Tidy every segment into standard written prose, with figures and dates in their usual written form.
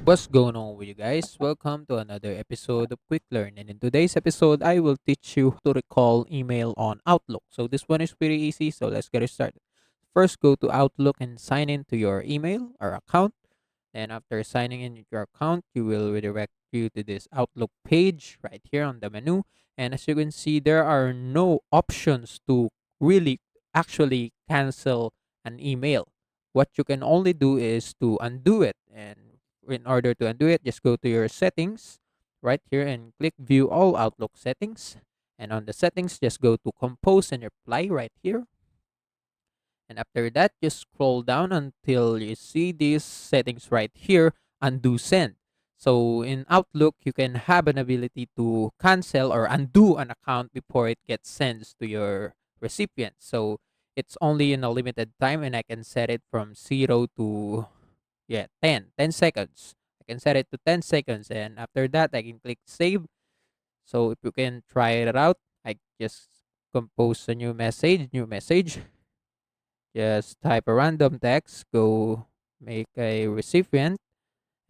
What's going on with you guys? Welcome to another episode of Quick Learn. And in today's episode, I will teach you how to recall email on Outlook. So this one is pretty easy. So let's get it started. First, go to Outlook and sign in to your email or account. And after signing in with your account, you will redirect you to this Outlook page right here on the menu. And as you can see, there are no options to really actually cancel an email. What you can only do is to undo it. And in order to undo it, just go to your settings right here and click view all Outlook settings. And on the settings, just go to compose and reply right here. And after that, just scroll down until you see these settings right here, undo send. So in Outlook, you can have an ability to cancel or undo an account before it gets sent to your recipient. So it's only in a limited time, and I can set it from 0 to 10 seconds. I can set it to 10 seconds, and after that, I can click save. So if you can try it out, I just compose a new message. Just type a random text, go make a recipient,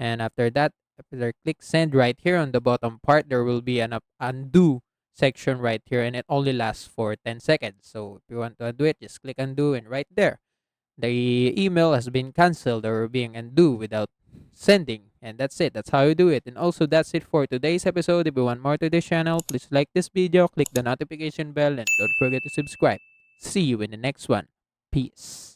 and after that, after click send right here on the bottom part, there will be an undo section right here, and it only lasts for 10 seconds. So if you want to undo it, just click undo, and right there, the email has been canceled or being undo without sending. And that's it. That's how you do it. And also, that's it for today's episode. If you want more to this channel, please like this video, click the notification bell, and don't forget to subscribe. See you in the next one. Peace.